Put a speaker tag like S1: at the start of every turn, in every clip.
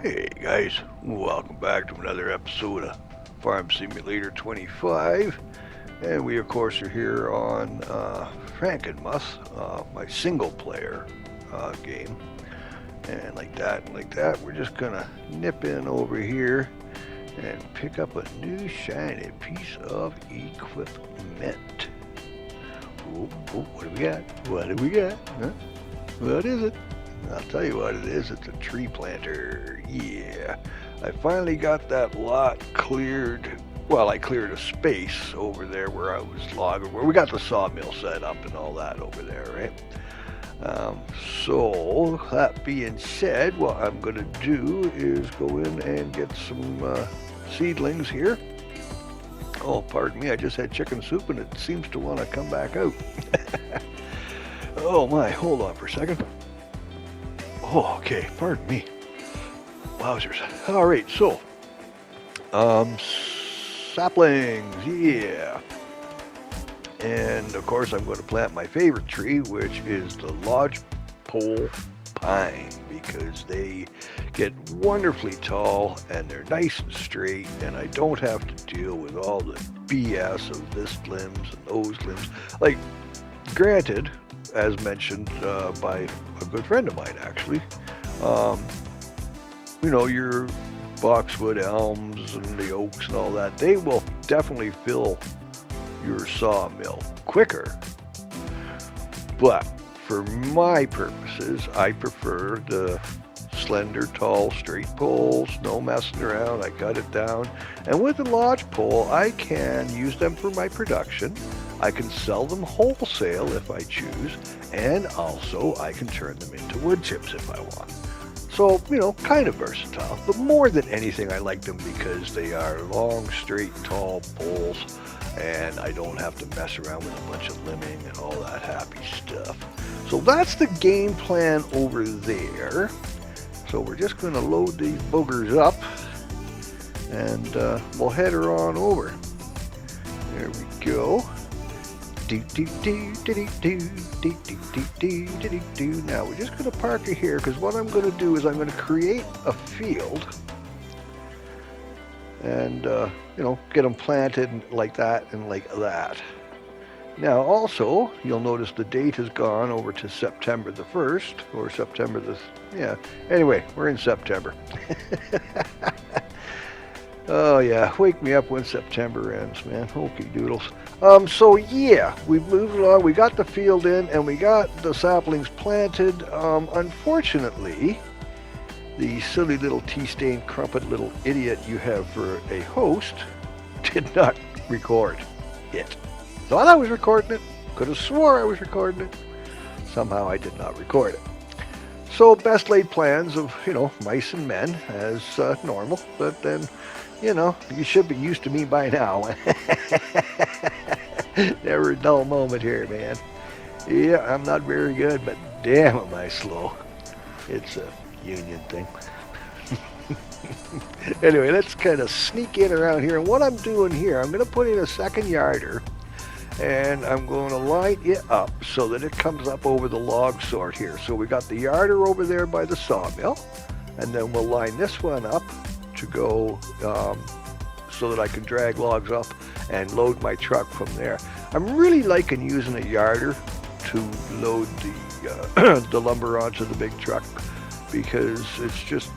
S1: Hey guys, welcome back to another episode of Farm Simulator 25. And we of course are here on Frankenmuth, my single player game. And like that, we're just gonna nip in over here and pick up a new shiny piece of equipment. What do we got? What do we got? Huh? What is it? I'll tell you what it is. It's a tree planter. Yeah. I finally got that lot cleared. Well, I cleared a space over there where I was logging, where we got the sawmill set up and all that over there, right? So, that being said, what I'm going to do is go in and get some seedlings here. Oh, pardon me. I just had chicken soup and it seems to want to come back out. Oh my, hold on for a second. Oh, okay, pardon me. Wowzers. All right, so, saplings, yeah. And of course, I'm going to plant my favorite tree, which is the lodgepole pine, because they get wonderfully tall and they're nice and straight, and I don't have to deal with all the BS of this limbs and those limbs. Like, granted, as mentioned by a good friend of mine, actually, you know, your boxwood elms and the oaks and all that, they will definitely fill your sawmill quicker. But for my purposes, I prefer the slender, tall, straight poles, no messing around. I cut it down. And with the lodgepole, I can use them for my production. I can sell them wholesale if I choose, and also I can turn them into wood chips if I want. So, you know, kind of versatile. But more than anything, I like them because they are long, straight, tall poles, and I don't have to mess around with a bunch of limbing and all that happy stuff. So that's the game plan over there. So we're just going to load these boogers up, and we'll head her on over. There we go. Now we're just going to park her here, because what I'm going to do is I'm going to create a field and you know, get them planted like that and like that. Now also, you'll notice the date has gone over to September the 1st, or September the, yeah, anyway, we're in September. Oh yeah, wake me up when September ends, man. Hokey doodles. So yeah, we've moved along. We got the field in, and we got the saplings planted. Unfortunately, the silly little tea-stained crumpet little idiot you have for a host did not record it. Thought I was recording it. Could have swore I was recording it. Somehow I did not record it. So best laid plans of, you know, mice and men as normal, but then, you know, you should be used to me by now. Never a dull moment here, man. Yeah, I'm not very good, but damn am I slow. It's a union thing. Anyway, let's kind of sneak in around here. And what I'm doing here, I'm going to put in a second yarder, and I'm going to line it up so that it comes up over the log sort here. So we got the yarder over there by the sawmill, and then we'll line this one up to go so that I can drag logs up and load my truck from there. I'm really liking using a yarder to load the the lumber onto the big truck, because it's just,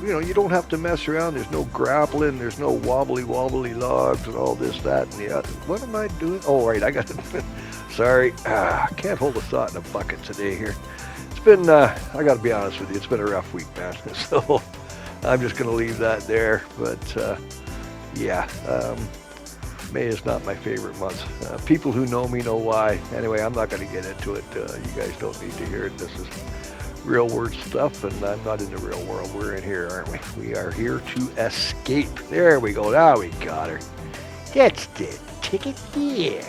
S1: you know, you don't have to mess around. There's no grappling, there's no wobbly logs and all this, that, and the other. What am I doing? Oh, right, I got it. Sorry, I can't hold a thought in a bucket today here. It's been, I got to be honest with you, it's been a rough week, man. So I'm just going to leave that there. But yeah, May is not my favorite month. People who know me know why. Anyway, I'm not going to get into it. You guys don't need to hear it. This is real world stuff, and I'm not in the real world. We're in here, aren't we? We are here to escape. There we go. Now we got her. That's the ticket here.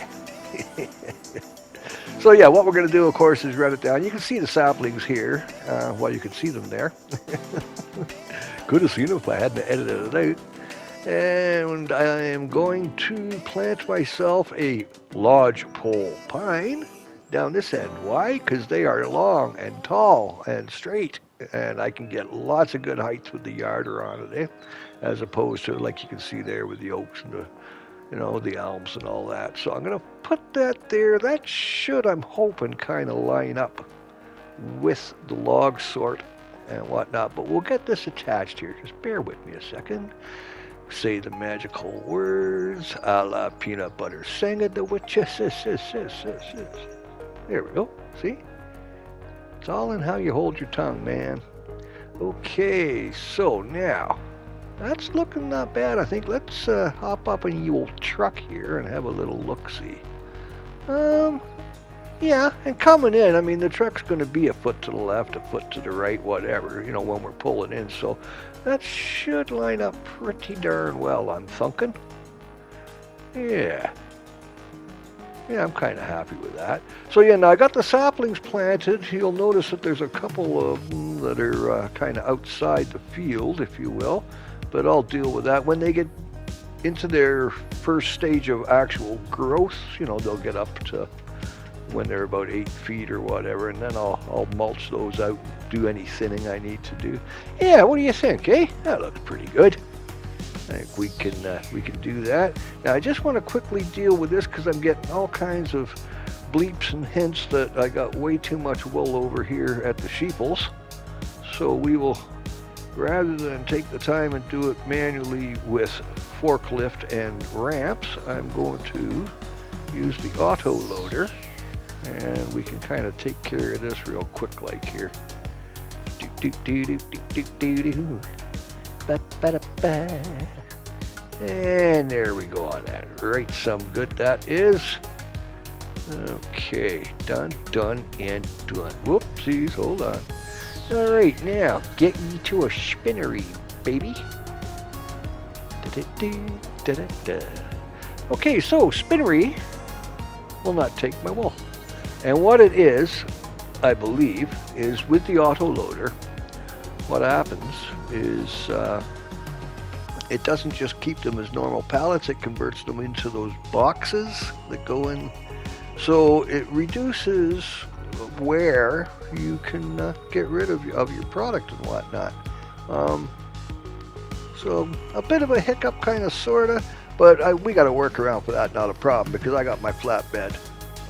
S1: So yeah, what we're going to do, of course, is run it down. You can see the saplings here. Well, you can see them there. Could have seen them if I hadn't edited it out. And I am going to plant myself a lodgepole pine. down this end. Why? Because they are long and tall and straight, and I can get lots of good heights with the yarder on it, eh? As opposed to like you can see there with the oaks and the the elms and all that. So I'm gonna put that there. That should, I'm hoping, kind of line up with the log sort and whatnot. But we'll get this attached here. Just bear with me a second. Say the magical words a la peanut butter sandwich. There we go. See? It's all in how you hold your tongue, man. Okay, so now that's looking not bad. I think let's hop up in the old truck here and have a little look-see. Yeah, and coming in, I mean, the truck's going to be a foot to the left, a foot to the right, whatever, when we're pulling in. So that should line up pretty darn well, I'm thinking. Yeah. Yeah, I'm kind of happy with that. So yeah, now I got the saplings planted. You'll notice that there's a couple of them that are kind of outside the field, if you will. But I'll deal with that. When they get into their first stage of actual growth, they'll get up to when they're about 8 feet or whatever, and then I'll mulch those out, do any thinning I need to do. Yeah, what do you think, eh? That looks pretty good. I think we can do that. Now I just want to quickly deal with this because I'm getting all kinds of bleeps and hints that I got way too much wool over here at the sheeples. So we will, rather than take the time and do it manually with forklift and ramps, I'm going to use the auto loader, and we can kind of take care of this real quick like here. And there we go on that. Right, some good that is. Okay, done, and done. Whoopsies, hold on. All right, now get you to a spinnery, baby. Okay, so spinnery will not take my wool. And what it is, I believe, is with the auto loader, what happens is it doesn't just keep them as normal pallets, it converts them into those boxes that go in. So it reduces where you can get rid of your product and whatnot. So a bit of a hiccup, kind of, sort of, but we got to work around for that, not a problem, because I got my flatbed,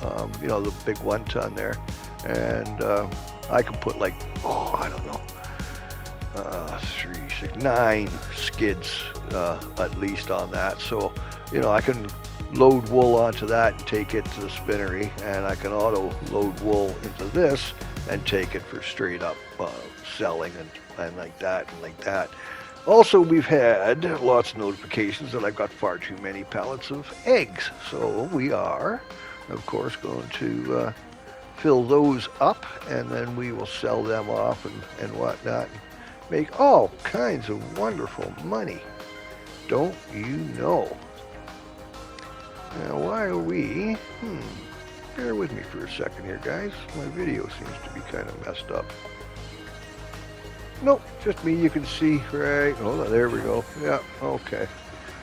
S1: the big 1 ton there, and I can put like, I don't know, 3, 6, 9 skids at least on that. So, I can load wool onto that and take it to the spinnery, and I can auto load wool into this and take it for straight up selling and like that and like that. Also, we've had lots of notifications that I've got far too many pallets of eggs. So we are, of course, going to fill those up, and then we will sell them off and whatnot. Make all kinds of wonderful money. Don't you know? Now, why are we... Bear with me for a second here, guys. My video seems to be kind of messed up. Nope, just me. You can see, right? Hold on, there we go. Yeah, okay.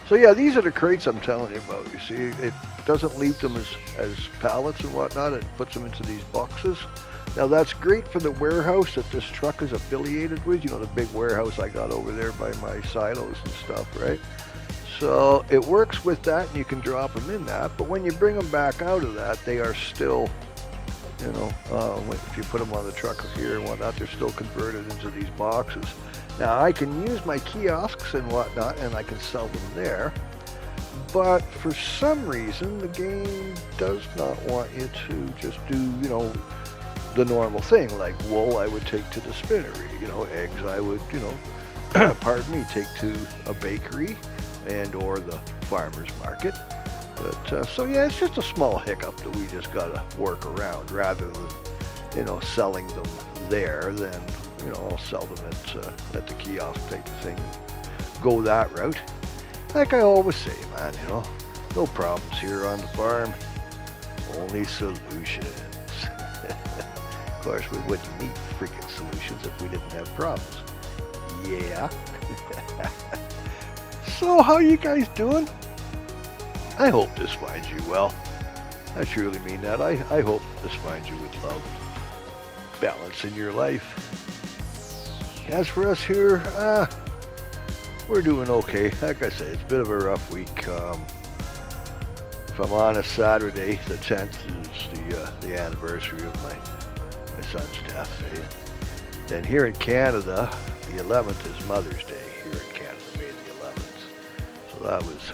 S1: So yeah, these are the crates I'm telling you about. You see, it doesn't leave them as pallets and whatnot. It puts them into these boxes. Now that's great for the warehouse that this truck is affiliated with. The big warehouse I got over there by my silos and stuff, right? So it works with that, and you can drop them in that. But when you bring them back out of that, they are still, if you put them on the truck here and whatnot, they're still converted into these boxes. Now I can use my kiosks and whatnot, and I can sell them there. But for some reason, the game does not want you to just do, the normal thing. Like wool, I would take to the spinnery. Eggs, I would, pardon me, take to a bakery and or the farmer's market. But so yeah, it's just a small hiccup that we just gotta work around, rather than selling them there. Then I'll sell them at the kiosk type of thing. Go that route. Like I always say, man, no problems here on the farm, only solutions. Of course, we wouldn't need freaking solutions if we didn't have problems. Yeah. So how you guys doing? I hope this finds you well. I truly mean that. I hope this finds you with love, balance in your life. As for us here, we're doing okay. Like I say, it's a bit of a rough week. If I'm honest, Saturday, the 10th, is the anniversary of my son's death. Then here in Canada, the 11th is Mother's Day. Here in Canada, May the 11th. So that was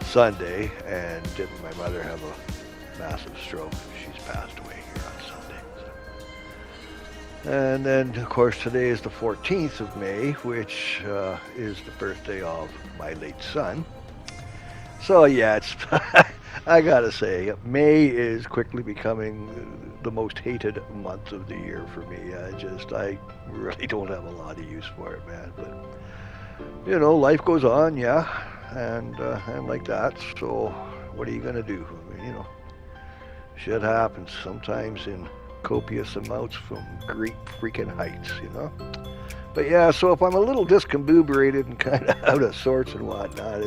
S1: Sunday, and didn't my mother have a massive stroke? She's passed away here on Sunday. So. And then, of course, today is the 14th of May, which is the birthday of my late son. So yeah, it's I gotta say, May is quickly becoming the most hated month of the year for me. I really don't have a lot of use for it, man. But you know, life goes on, yeah, and like that. So what are you gonna do? I mean, you know, shit happens sometimes in copious amounts from great freaking heights, you know. But yeah, so if I'm a little discombobulated and kind of out of sorts and whatnot,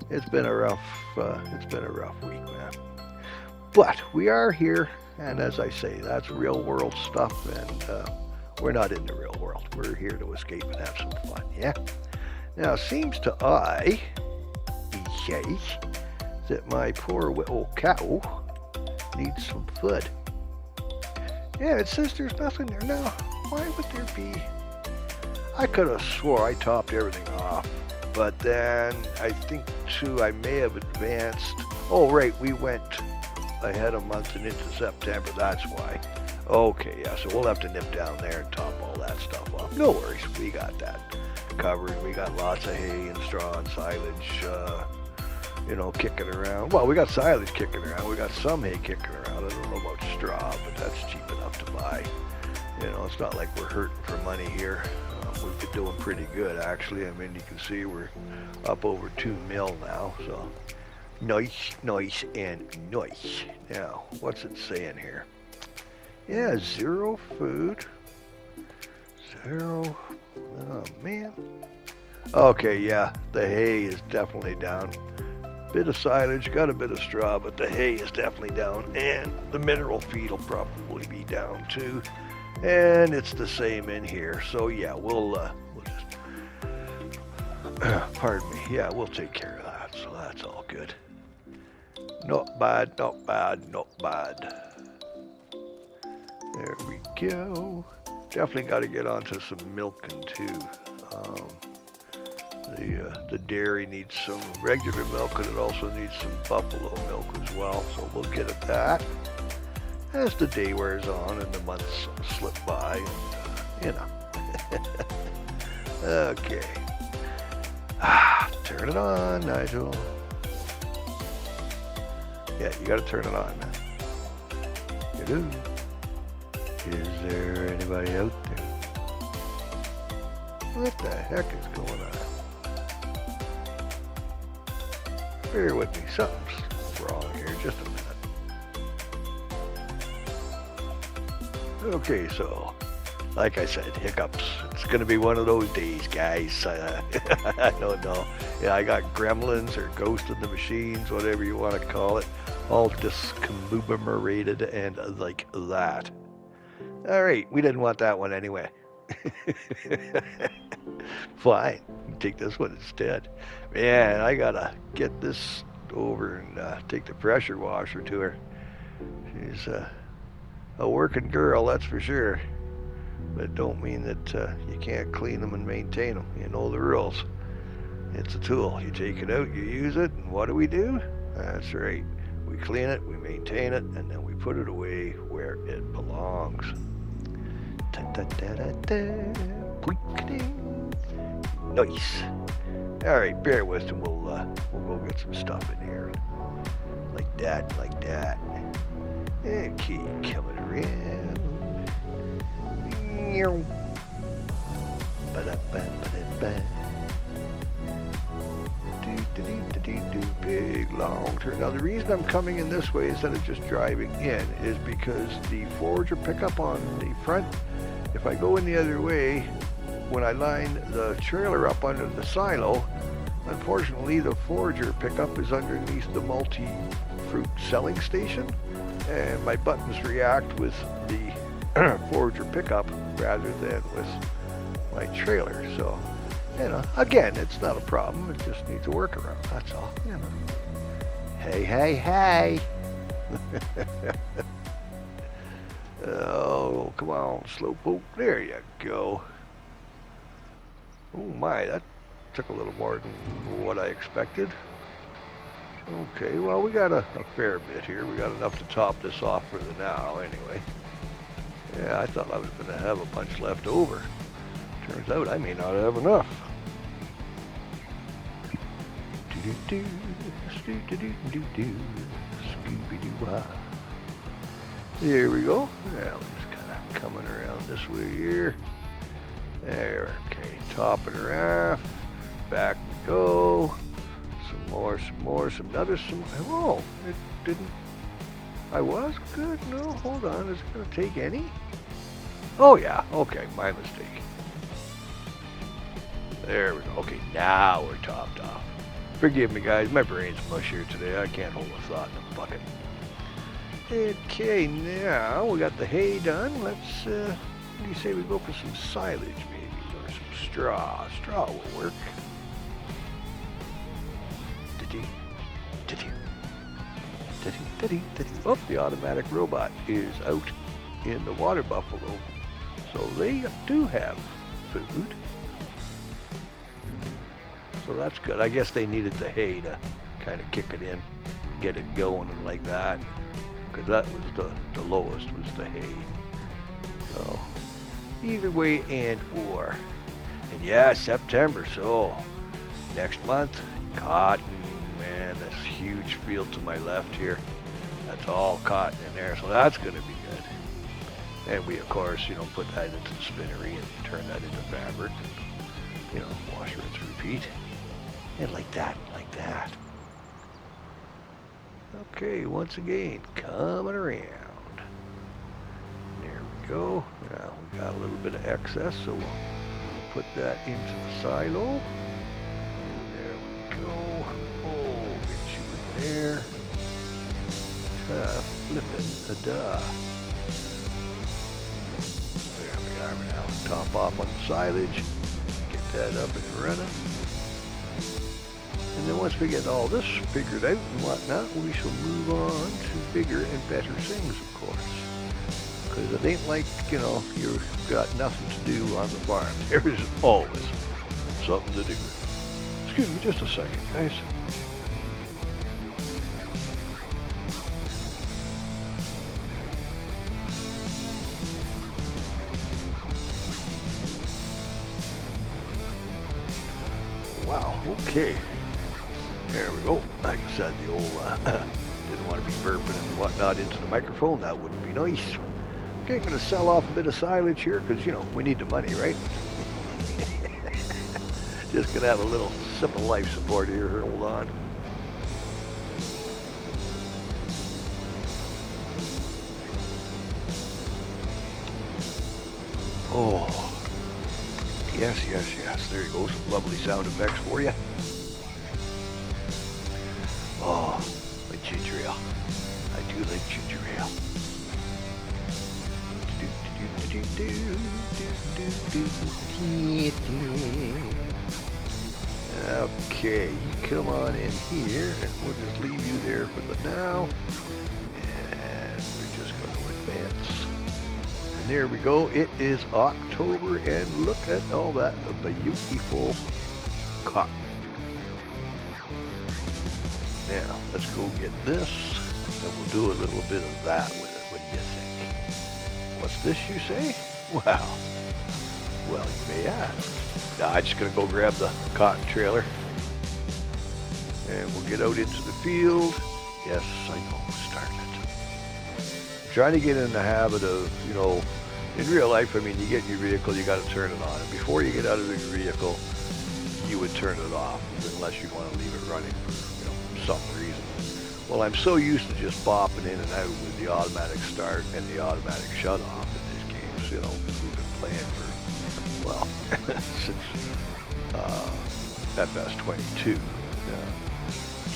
S1: it's been a rough week, man. But we are here, and as I say, that's real world stuff, and we're not in the real world. We're here to escape and have some fun, yeah? Now, it seems to say that my poor little cow needs some food. Yeah, it says there's nothing there. Now, why would there be? I could have swore I topped everything off. But then I think too I may have advanced. Oh right, we went ahead a month and into September, that's why. Okay, yeah, so we'll have to nip down there and top all that stuff off. No worries, we got that covered. We got lots of hay and straw and silage, you know, kicking around. Well, we got silage kicking around. We got some hay kicking around. I don't know about straw, but that's cheap enough to buy. You know, it's not like we're hurting for money here. We've been doing pretty good, actually. I mean, you can see we're up over 2 mil now, so nice, nice, and nice. Now, what's it saying here? Yeah, 0 food. 0. Oh, man. Okay, yeah, the hay is definitely down. Bit of silage, got a bit of straw, but the hay is definitely down, and the mineral feed will probably be down too. And it's the same in here. So yeah, we'll just, pardon me. Yeah, we'll take care of that. So that's all good. Not bad, not bad, not bad. There we go. Definitely got to get onto some milking too. The dairy needs some regular milk, and it also needs some buffalo milk as well. So we'll get at that as the day wears on and the months slip by, and, you know. Okay. Turn it on, Nigel. Yeah, you gotta turn it on, man. You do. Is there anybody out there? What the heck is going on? Bear with me, something's wrong here, just a minute. Okay, so, like I said, hiccups. It's going to be one of those days, guys. I don't know. Yeah, I got gremlins or ghost of the machines, whatever you want to call it, all discombobulated and like that. All right, we didn't want that one anyway. Fine, take this one instead. Man, I got to get this over and take the pressure washer to her. She's a working girl, that's for sure, but it don't mean that you can't clean them and maintain them. You know the rules. It's a tool. You take it out, you use it, and what do? That's right. We clean it, we maintain it, and then we put it away where it belongs. Nice. All right, bear with and we'll go get some stuff in here, like that, like that. Okay, coming around. Big long turn. Now the reason I'm coming in this way instead of just driving in is because the forager pickup on the front, if I go in the other way, when I line the trailer up under the silo, unfortunately the forager pickup is underneath the multi fruit selling station, and my buttons react with the forager pickup rather than with my trailer. So, you know, again, it's not a problem. It just needs a workaround. That's all. You know. Hey, hey, hey. Oh, come on, slowpoke. There you go. Oh my, that took a little more than what I expected. Okay, well, we got a fair bit here. We got enough to top this off for the now, anyway. Yeah, I thought I was going to have a bunch left over. Turns out I may not have enough. Scooby-Doo-Wah. There we go. Now we're just kind of coming around this way here. There, okay, topping her off. Back we go. Some more, some. Oh, it didn't. I was good. No, hold on. Is it going to take any? Oh, yeah. Okay, my mistake. There we go. Okay, now we're topped off. Forgive me, guys. My brain's mush here today. I can't hold a thought in a bucket. Okay, now we got the hay done. Let's, what do you say we go for some silage, maybe, or some straw? Straw will work. Oh, the automatic robot is out in the water buffalo, so they do have food. So that's good. I guess they needed the hay to kind of kick it in, get it going and like that, because that was the lowest was the hay. So either way and or. And yeah, September, so next month, cotton. Man, this huge field to my left here, that's all cotton in there, so that's going to be good. And we, of course, you know, put that into the spinnery and turn that into fabric. And, you know, wash, rinse, repeat. And like that, like that. Okay, once again, coming around. There we go. Now we got a little bit of excess, so we'll put that into the silo. There we go. There. Flippin' da. There we are now. Top off on the silage. Get that up and running. And then once we get all this figured out and whatnot, we shall move on to bigger and better things, of course. Because it ain't like, you know, you've got nothing to do on the farm. There is always something to do. Excuse me just a second, guys. Wow, okay. There we go. Like I said, the old, didn't want to be burping and whatnot into the microphone. That wouldn't be nice. Okay, I'm going to sell off a bit of silage here because, you know, we need the money, right? Just going to have a little sip of life support here. Hold on. Oh. Yes, yes, yes. There you go. Some lovely sound effects for you. Oh, my ginger ale. I do like ginger ale. Okay, you come on in here, and we'll just leave you there for the now. And we're just going to advance. And there we go. It is October, and look at all that beautiful cotton. Now, let's go get this, and we'll do a little bit of that with it. What do you think? What's this, you say? Wow. Well, you may ask. Now, I'm just going to go grab the cotton trailer, and we'll get out into the field. Yes, I know, starting it. I'm trying to get in the habit of, you know, in real life, I mean, you get in your vehicle, you got to turn it on. And before you get out of your vehicle, you would turn it off, unless you want to leave it running for, you know, some reason. Well, I'm so used to just bopping in and out with the automatic start and the automatic shut off in these games, you know, because we've been playing for, well, since FS25.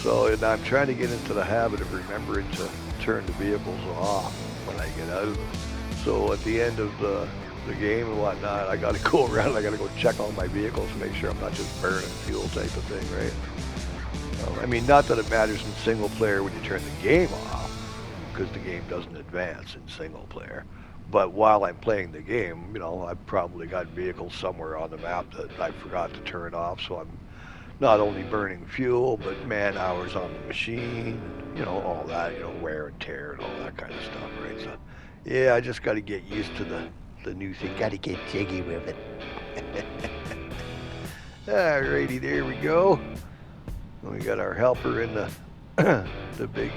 S1: So, and I'm trying to get into the habit of remembering to turn the vehicles off when I get out of them. So at the end of the game and whatnot, I got to go around. I got to go check all my vehicles to make sure I'm not just burning fuel type of thing, right? I mean, not that it matters in single player when you turn the game off, because the game doesn't advance in single player. But while I'm playing the game, you know, I've probably got vehicles somewhere on the map that I forgot to turn off, so I'm not only burning fuel, but man hours on the machine, you know, all that, you know, wear and tear and all that kind of stuff, right? So, yeah, I just got to get used to the new thing. Got to get jiggy with it. Alrighty, there we go. We got our helper in the the big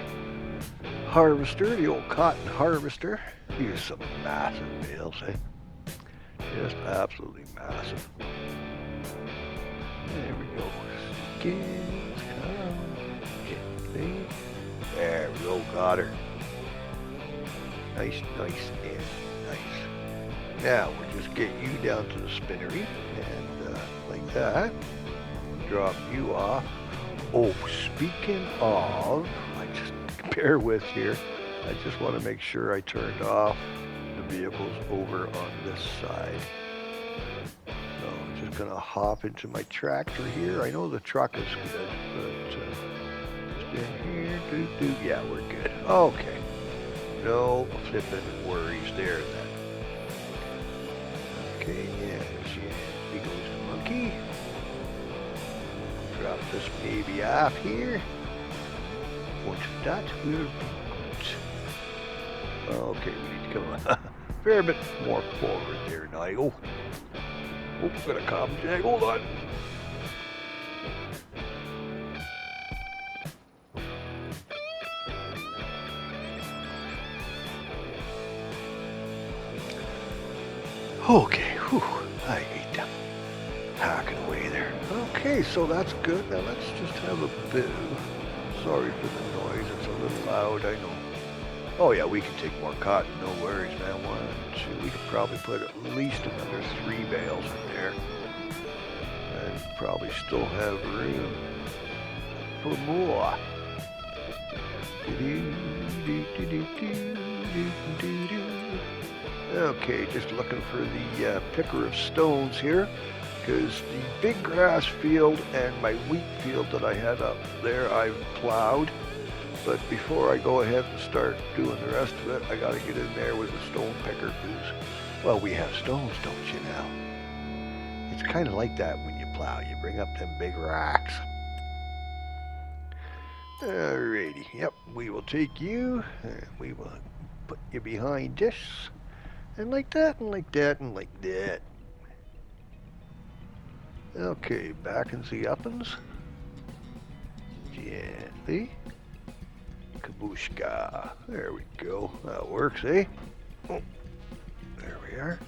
S1: harvester, the old cotton harvester. Here's some massive bales, eh? Just absolutely massive. There we go. Skins, come. There we go, got her. Nice, nice, and nice. Now we'll just get you down to the spinnery, and like that. Drop you off. Oh, speaking of, I just bear with here. I just want to make sure I turned off the vehicles over on this side. So I'm just going to hop into my tractor here. I know the truck is good, but just in here, yeah, we're good. Okay. No flipping worries there then. Okay, yeah, here goes the monkey. Drop this baby off here. What's that? Okay, we need to come a fair bit more forward there now. Oh, got a common jag. Hold on. Okay, whew, I hate them. Hacking away there. Okay, so that's good. Now let's just have a bit. Sorry for the noise. It's a little loud, I know. Oh yeah, we can take more cotton. No worries, man. 1, 2. We could probably put at least another 3 bales in there, and probably still have room for more. Okay, just looking for the picker of stones here, because the big grass field and my wheat field that I had up there, I've plowed. But before I go ahead and start doing the rest of it, I got to get in there with a stone picker, because, well, we have stones, don't you now? It's kind of like that when you plow. You bring up them big rocks. Alrighty, yep, we will take you, and we will put you behind this, and like that, and like that, and like that. Okay, back in the uppins. Gently. Kabushka. There we go. That works, eh? Oh, there we are.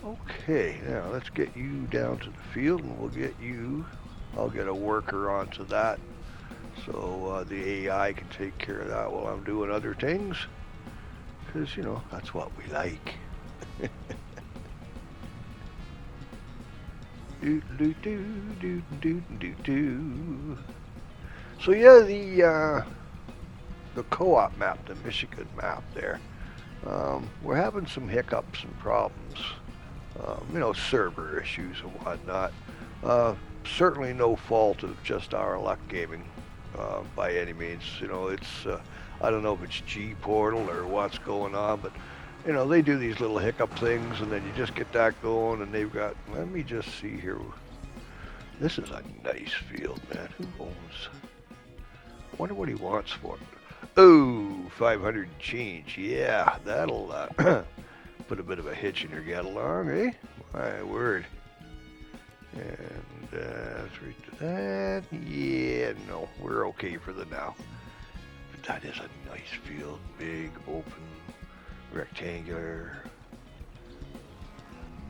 S1: Okay, now let's get you down to the field, and we'll get you. I'll get a worker onto that, so the AI can take care of that while I'm doing other things. Because, you know, that's what we like. So yeah, the co-op map, the Michigan map there, we're having some hiccups and problems, you know, server issues and whatnot. Certainly no fault of just our luck gaming by any means. You know, it's I don't know if it's G-Portal or what's going on, but you know, they do these little hiccup things, and then you just get that going, and they've got, let me just see here. This is a nice field, man. Who owns? I wonder what he wants for it. Oh, 500 change. Yeah, that'll put a bit of a hitch in your get along, eh? My word. And 3 to that. Yeah, no, we're okay for the now. But that is a nice field. Big, open, rectangular.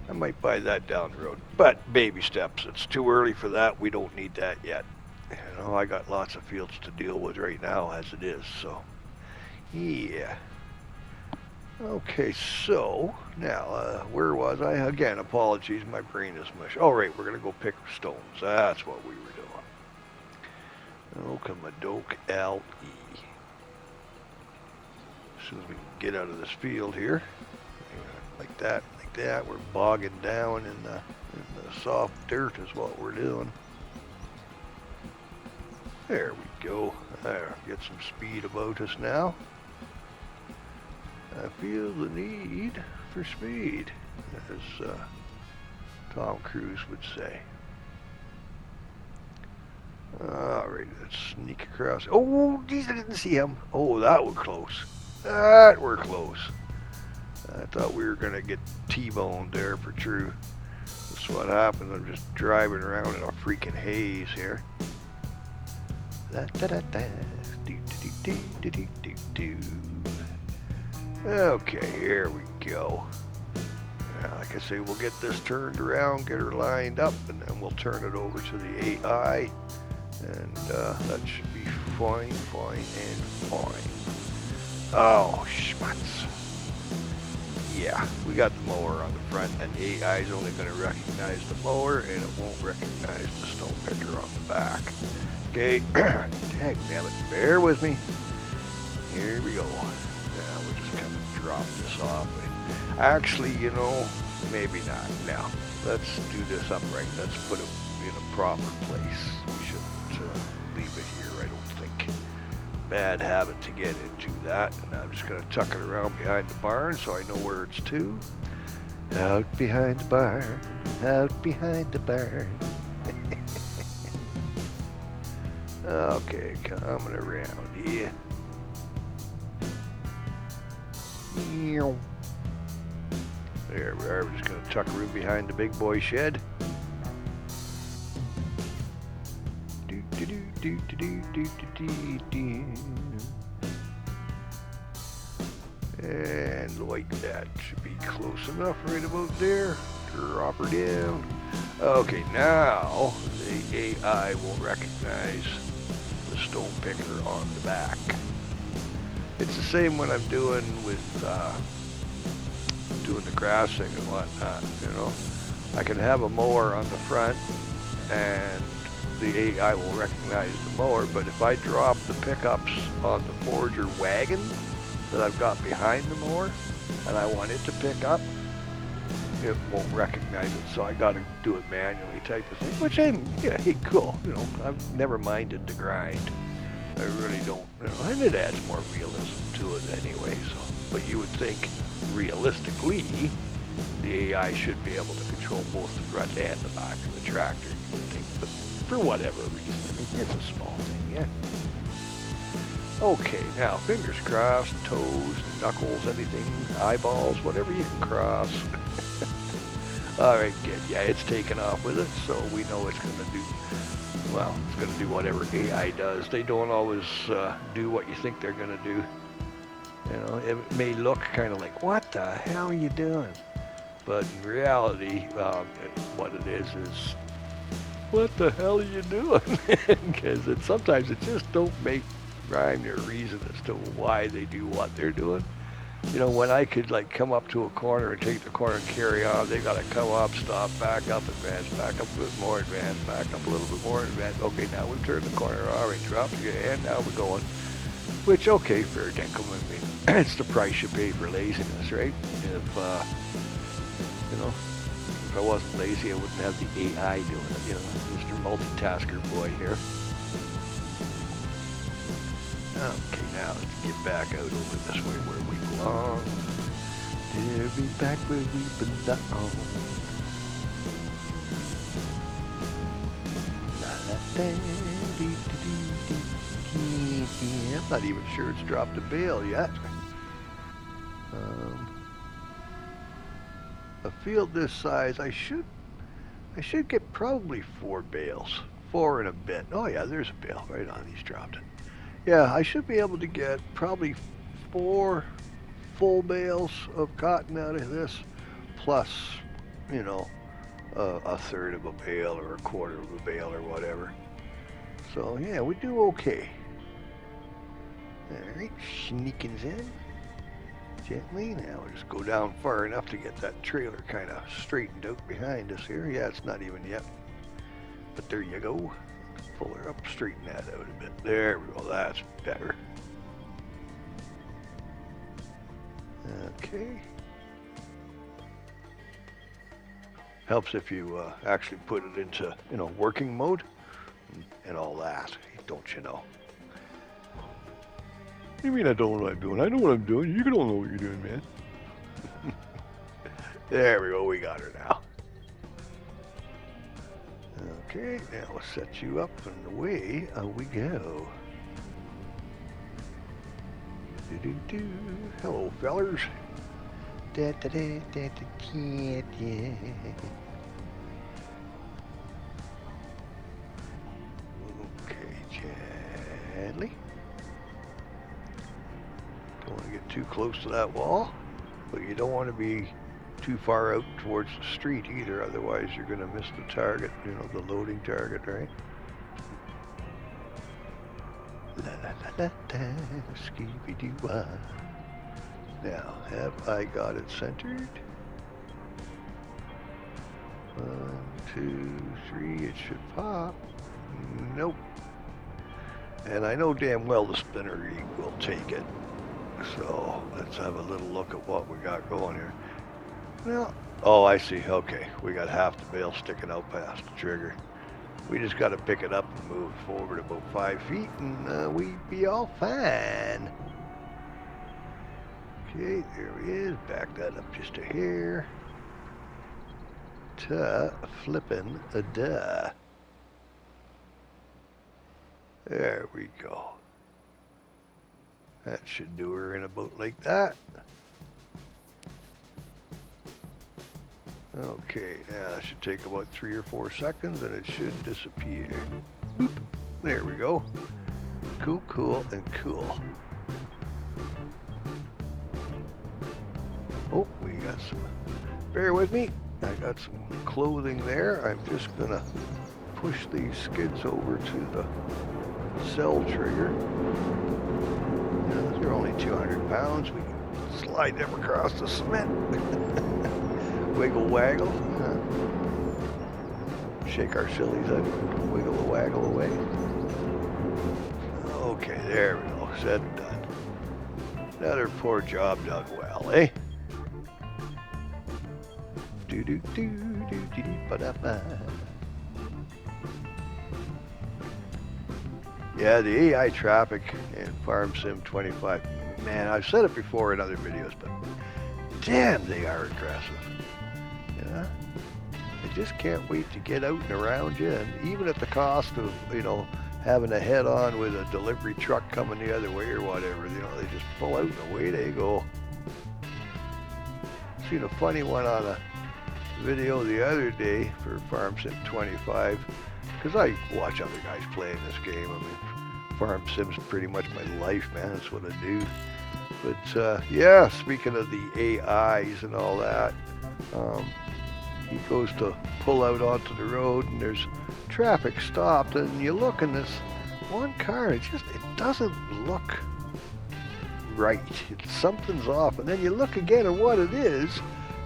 S1: I might buy that down the road, but baby steps. It's too early for that. We don't need that yet. You know, I got lots of fields to deal with right now as it is, so yeah. Okay, so now where was I? Again, apologies, my brain is mush. All right, we're gonna go pick stones. That's what we were Okamadoke L.E. As soon as we can get out of this field here, like that, we're bogging down in the soft dirt is what we're doing. There we go. There, get some speed about us now. I feel the need for speed, as Tom Cruise would say. Alright, let's sneak across. Oh, geez, I didn't see him. Oh, that was close. That were close. I thought we were going to get T-boned there for true. That's what happened. I'm just driving around in a freaking haze here. Okay, here we go. Now, like I say, we'll get this turned around, get her lined up, and then we'll turn it over to the AI. And that should be fine, and fine. Oh, schmutz. Yeah, we got the mower on the front, and the AI is only going to recognize the mower, and it won't recognize the stone picker on the back. Okay, dang damn it, bear with me. Here we go. Now we'll just kind of drop this off. Actually, you know, maybe not. Now, let's do this upright. Let's put it in a proper place. We shouldn't leave it here, I don't think. Bad habit to get into that. And I'm just going to tuck it around behind the barn so I know where it's to. Out behind the barn, out behind the barn. Okay, coming around here. There we are. We're just going to tuck her in behind the big boy shed. And like that should be close enough right about there. Drop her down. Okay, now the AI will recognize the stone picker on the back. It's the same when I'm doing with doing the grassing and whatnot, you know. I can have a mower on the front and the AI will recognize the mower, but if I drop the pickups on the forager wagon that I've got behind the mower and I want it to pick up, it won't recognize it, so I got to do it manually type of thing, which yeah, hey, cool, you know, I've never minded the grind. I really don't, you know, and it adds more realism to it anyway, so, but you would think, realistically, the AI should be able to control both the front and the back of the tractor, you would think, but for whatever reason, I mean, it's a small thing, yeah. Okay, now, fingers crossed, toes, knuckles, anything, eyeballs, whatever you can cross. Alright, good. Yeah, it's taken off with it, so we know it's going to do, well, it's going to do whatever AI does. They don't always do what you think they're going to do. You know, it may look kind of like, what the hell are you doing? But in reality, what it is, what the hell are you doing? Because sometimes it just don't make rhyme or reason as to why they do what they're doing. You know, when I could like come up to a corner and take the corner and carry on, they got to come up, stop, back up, advance, back up a bit more, advance, back up a little bit more, advance. Okay, now we've turned the corner. All right, drop your hand. Now we're going. Which, okay, fair dinkum. I mean, it's the price you pay for laziness, right? If, you know, if I wasn't lazy, I wouldn't have the AI doing it. You know, Mr. Multitasker boy here. Okay, now let's get back out over this way where we belong. We'll be back where we belong. I'm not even sure it's dropped a bale yet. A field this size, I should get probably 4 bales. 4 and a bit. Oh yeah, there's a bale right on. He's dropped it. Yeah, I should be able to get probably 4 full bales of cotton out of this, plus, you know, a third of a bale or a quarter of a bale or whatever. So yeah, we do okay. All right, sneakings in gently. Now we'll just go down far enough to get that trailer kind of straightened out behind us here. Yeah, it's not even yet, but there you go. Pull her up, straighten that out a bit. There we go, that's better. Okay. Helps if you actually put it into, you know, working mode and all that, don't you know? What do you mean I don't know what I'm doing? I know what I'm doing. You don't know what you're doing, man. There we go, we got her now. Okay, now we'll set you up and away we go. Do-do-do. Hello, fellers. Da-da-da-da-da-da, yeah. Okay, gently. Don't want to get too close to that wall, but you don't want to be too far out towards the street either, otherwise you're going to miss the target, you know, the loading target, right? La la la la da, Scooby-Doo-wah. Now, have I got it centered? 1, 2, 3, it should pop. Nope. And I know damn well the spinner rig will take it. So, let's have a little look at what we got going here. Well, oh, I see. Okay, we got half the bail sticking out past the trigger. We just got to pick it up and move forward about 5 feet, and we'd be all fine. Okay, there he is. Back that up just a hair. Ta flippin' a duh. There we go. That should do her in a boat like that. Okay, now that should take about 3 or 4 seconds and it should disappear. Boop. There we go. Cool, cool, and cool. Oh, we got some, bear with me. I got some clothing there. I'm just gonna push these skids over to the cell trigger. Now, they're only 200 pounds. We can slide them across the cement. Wiggle waggle. Shake our sillies out. Wiggle waggle away. Okay, there we go. Said and done. Another poor job done well, eh? Do do do do do ba da ba. Yeah, the AI traffic in Farm Sim 25. Man, I've said it before in other videos, but damn, they are aggressive. Yeah, I just can't wait to get out and around you, and even at the cost of, you know, having a head on with a delivery truck coming the other way or whatever, you know, they just pull out and away they go. Seen a funny one on a video the other day for Farm Sim 25, because I watch other guys playing this game. I mean, Farm Sim's pretty much my life, man. That's what I do. But yeah, speaking of the AIs and all that, he goes to pull out onto the road and there's traffic stopped, and you look in this one car, it doesn't look right. Something's off, and then you look again and what it is,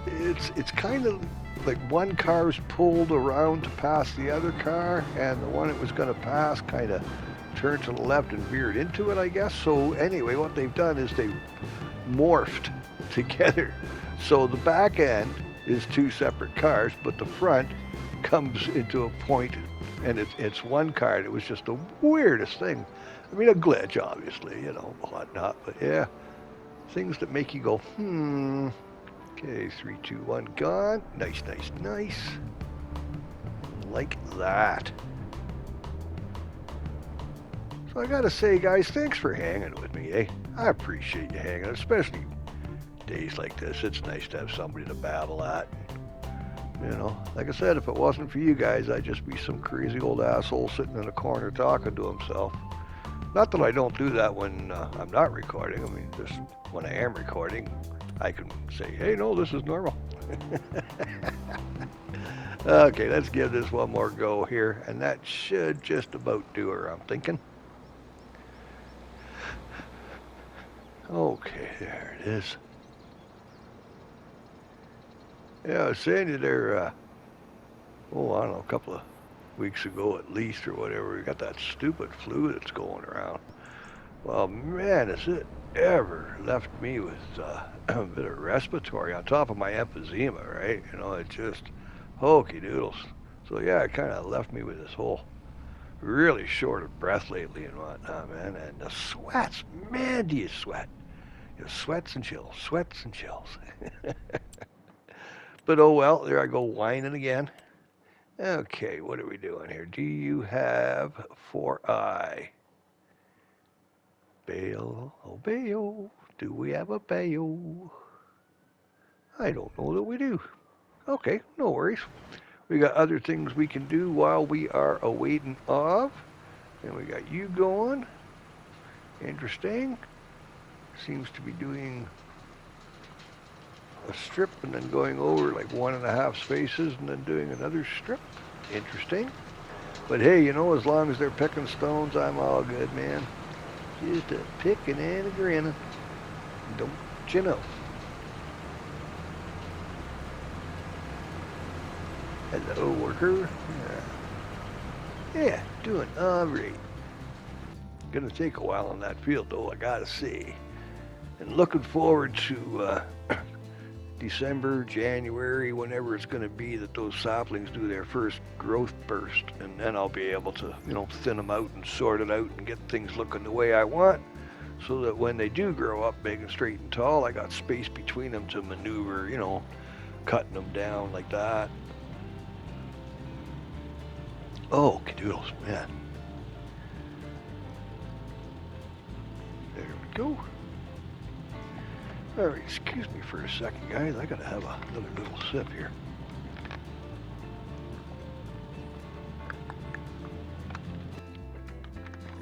S1: it's kind of like one car's pulled around to pass the other car, and the one it was going to pass kind of turned to the left and veered into it, I guess. So anyway, what they've done is they've morphed together. So the back end is 2 separate cars, but the front comes into a point and it's one car. And it was just the weirdest thing. I mean, a glitch, obviously, you know, whatnot, but yeah, things that make you go, Okay, 3, 2, 1, gone. Nice, nice, nice. Like that. So I gotta say, guys, thanks for hanging with me, eh? I appreciate you hanging, especially days like this. It's nice to have somebody to babble at. You know, like I said, if it wasn't for you guys, I'd just be some crazy old asshole sitting in a corner talking to himself. Not that I don't do that when I'm not recording. I mean, just when I am recording, I can say, hey, no, this is normal. Okay, let's give this one more go here, and that should just about do her, I'm thinking. Okay, there it is. Yeah, I was saying to there, I don't know, weeks ago at least or whatever. We got that stupid flu that's going around. Well, man, has it ever left me with a bit of respiratory on top of my emphysema, right? You know, it just hokey doodles. So yeah, it kind of left me with this whole really short of breath lately and whatnot, man. And the sweats, man, do you sweat? You know, sweats and chills, sweats and chills. But oh well, there I go whining again. Okay, what are we doing here? Do you have 4i? Bail, oh bail, do we have a bail? I don't know that we do. Okay, no worries. We got other things we can do while we are awaiting of. And we got you going. Interesting. Seems to be doing a strip and then going over like 1.5 spaces and then doing another strip. Interesting. But hey, you know, as long as they're picking stones, I'm all good, man. Just a picking and a grinning. Don't you know? Hello, worker. Yeah, doing all right. Gonna take a while on that field, though, I gotta say. And looking forward to December, January, whenever it's gonna be that those saplings do their first growth burst, and then I'll be able to, you know, thin them out and sort it out and get things looking the way I want, so that when they do grow up big and straight and tall, I got space between them to maneuver, you know, cutting them down like that. Oh, cadoodles, man. There we go. All right, excuse me for a second, guys. I gotta have another little sip here.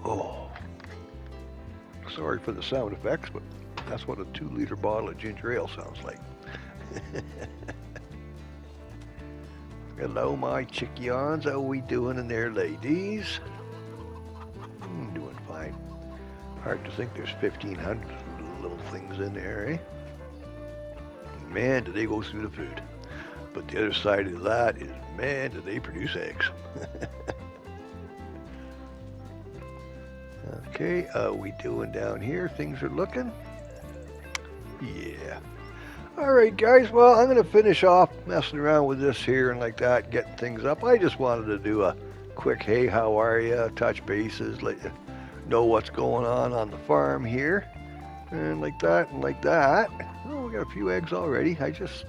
S1: Oh, sorry for the sound effects, but that's what a 2-liter bottle of ginger ale sounds like. Hello, my chickions. How we doing in there, ladies? Doing fine. Hard to think there's 1,500 little things in there, eh? Man, do they go through the food. But the other side of that is, man, do they produce eggs. Okay, we doing down here? Things are looking? Yeah. Alright guys, well I'm going to finish off messing around with this here and like that, getting things up. I just wanted to do a quick, hey, how are you, touch bases, let you know what's going on the farm here. And like that and like that. Oh, we got a few eggs already. I just,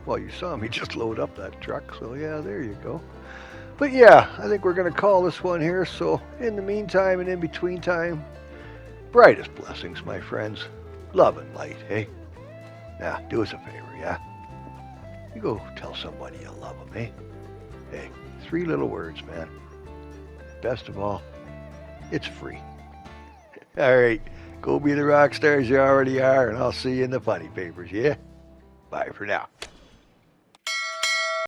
S1: well, you saw me just load up that truck, so yeah, there you go. But yeah, I think we're going to call this one here. So in the meantime and in between time, brightest blessings, my friends. Love and light, hey? Now, do us a favor, yeah? You go tell somebody you love them, eh? Hey, 3 little words, man. Best of all, it's free. All right, go be the rock stars you already are, and I'll see you in the funny papers, yeah? Bye for now.